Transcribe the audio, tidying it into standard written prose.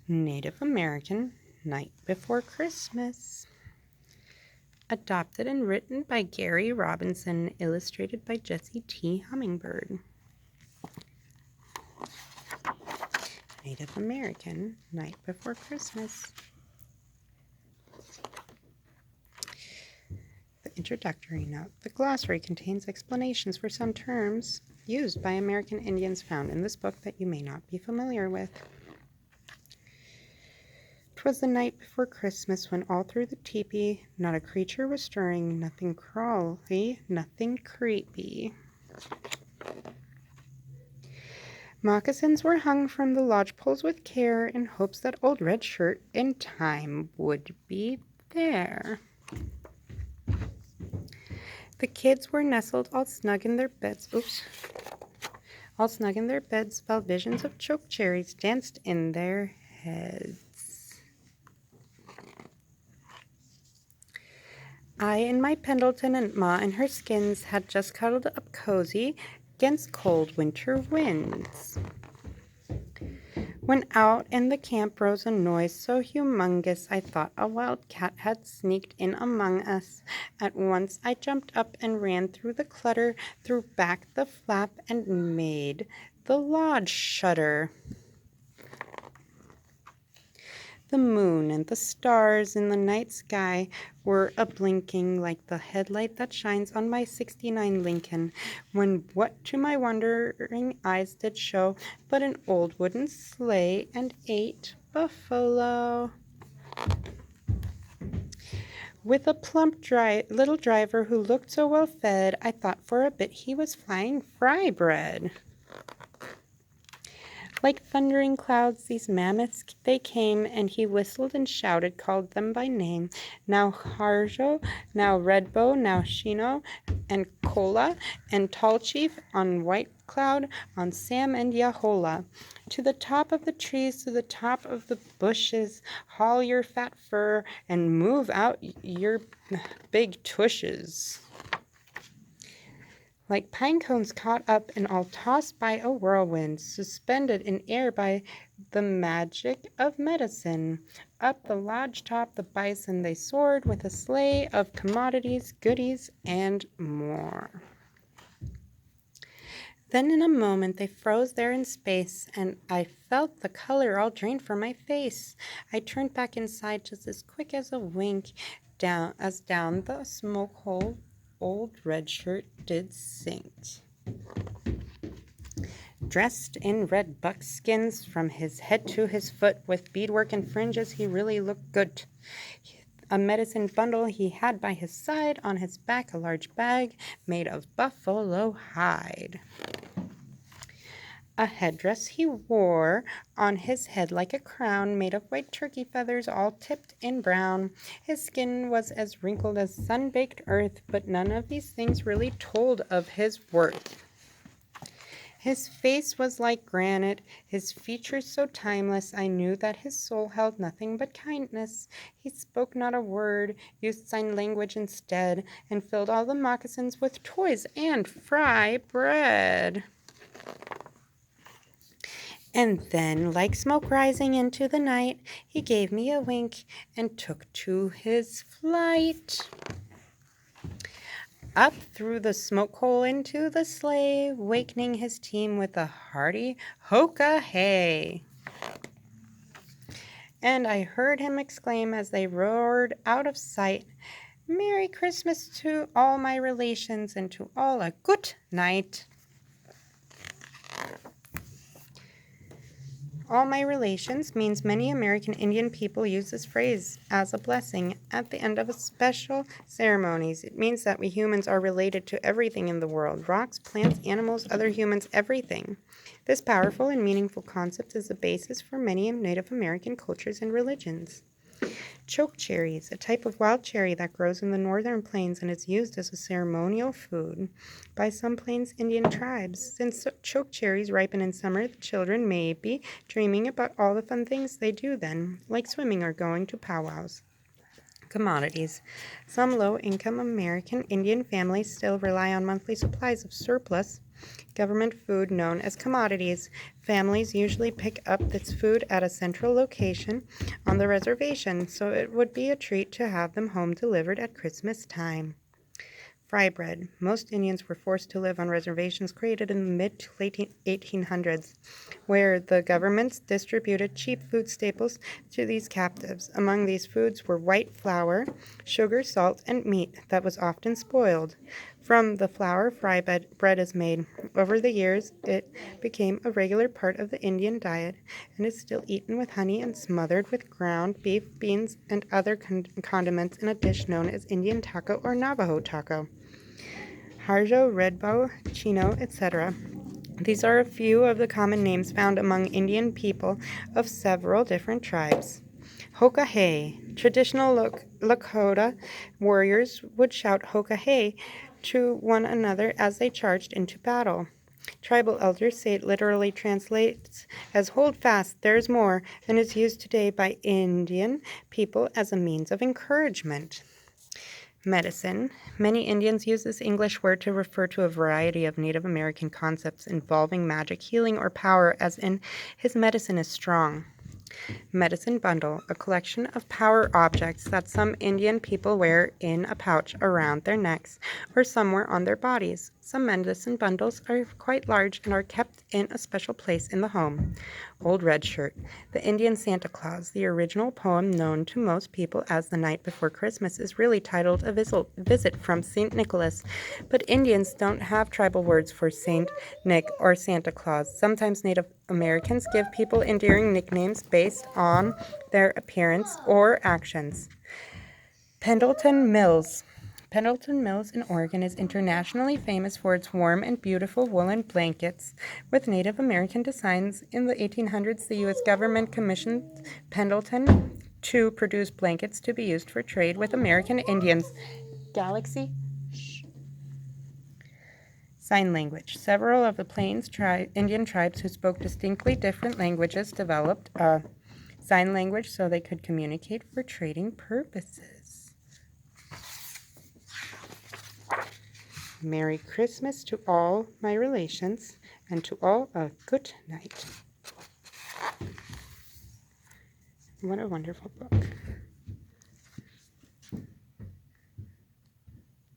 Native American Night Before Christmas. Adopted and written by Gary Robinson, illustrated by Jesse T. Hummingbird. Native American Night Before Christmas. The introductory note. The glossary contains explanations for some terms used by American Indians found in this book that you may not be familiar with. 'Twas the night before Christmas, when all through the teepee not a creature was stirring, nothing crawly, nothing creepy. Moccasins were hung from the lodge poles with care, in hopes that old Red Shirt in time would be there. The kids were nestled all snug in their beds. All snug in their beds, while visions of choke cherries danced in their heads. I and my Pendleton and Ma in her skins had just cuddled up cozy against cold winter winds, when out in the camp rose a noise so humongous I thought a wild cat had sneaked in among us. At once I jumped up and ran through the clutter, threw back the flap, and made the lodge shudder. The moon and the stars in the night sky were a-blinking like the headlight that shines on my '69 Lincoln, when what to my wondering eyes did show but an old wooden sleigh and 8 buffalo, with a plump little driver who looked so well fed I thought for a bit he was flying fry bread. Like thundering clouds, these mammoths they came, and he whistled and shouted, called them by name. Now Harjo, now Redbow, now Shino, and Kola, and Tall Chief, on White Cloud, on Sam and Yahola. To the top of the trees, to the top of the bushes, haul your fat fur, and move out your big tushes. Like pine cones caught up and all tossed by a whirlwind, suspended in air by the magic of medicine. Up the lodge top the bison they soared, with a sleigh of commodities, goodies, and more. Then in a moment they froze there in space, and I felt the color all drained from my face. I turned back inside just as quick as a wink, down the smoke hole old Red Shirt did sink. Dressed in red buckskins from his head to his foot, with beadwork and fringes, he really looked good. A medicine bundle he had by his side, on his back a large bag made of buffalo hide. A headdress he wore on his head like a crown, made of white turkey feathers all tipped in brown. His skin was as wrinkled as sun-baked earth, but none of these things really told of his worth. His face was like granite, his features so timeless, I knew that his soul held nothing but kindness. He spoke not a word, used sign language instead, and filled all the moccasins with toys and fry bread. And then, like smoke rising into the night, he gave me a wink and took to his flight. Up through the smoke hole into the sleigh, wakening his team with a hearty hoka-hey. And I heard him exclaim as they roared out of sight, "Merry Christmas to all my relations, and to all a good night." All my relations means many American Indian people use this phrase as a blessing at the end of special ceremonies. It means that we humans are related to everything in the world: rocks, plants, animals, other humans, everything. This powerful and meaningful concept is the basis for many Native American cultures and religions. Choke cherries, a type of wild cherry that grows in the northern plains and is used as a ceremonial food by some Plains Indian tribes. Since choke cherries ripen in summer, the children may be dreaming about all the fun things they do then, like swimming or going to powwows. Commodities. Some low-income American Indian families still rely on monthly supplies of surplus Government food known as commodities. Families usually pick up this food at a central location on the reservation, so it would be a treat to have them home delivered at Christmas time. Fry bread. Most Indians were forced to live on reservations created in the mid to late 1800s, where the governments distributed cheap food staples to these captives. Among these foods were white flour, sugar, salt, and meat that was often spoiled. From the flour, fry bread is made. Over the years, it became a regular part of the Indian diet and is still eaten with honey and smothered with ground beef, beans, and other condiments in a dish known as Indian taco or Navajo taco. Harjo, redbow, chino, etc. These are a few of the common names found among Indian people of several different tribes. Hoka hey. Traditional Lakota warriors would shout Hoka hey to one another as they charged into battle. Tribal elders say it literally translates as hold fast, there's more, and is used today by Indian people as a means of encouragement. Medicine. Many Indians use this English word to refer to a variety of Native American concepts involving magic, healing, or power, as in, his medicine is strong. Medicine bundle, a collection of power objects that some Indian people wear in a pouch around their necks or somewhere on their bodies. Some medicine bundles are quite large and are kept in a special place in the home. Old Red Shirt, the Indian Santa Claus. The original poem, known to most people as The Night Before Christmas, is really titled A Visit from St. Nicholas, but Indians don't have tribal words for Saint Nick or Santa Claus. Sometimes Native Americans give people endearing nicknames based on their appearance or actions. Pendleton Mills. Pendleton Mills in Oregon is internationally famous for its warm and beautiful woolen blankets with Native American designs. In the 1800s, the U.S. government commissioned Pendleton to produce blankets to be used for trade with American Indians. Galaxy. Sign language. Several of the Plains Indian tribes who spoke distinctly different languages developed a sign language so they could communicate for trading purposes. Merry Christmas to all my relations, and to all a good night. What a wonderful book.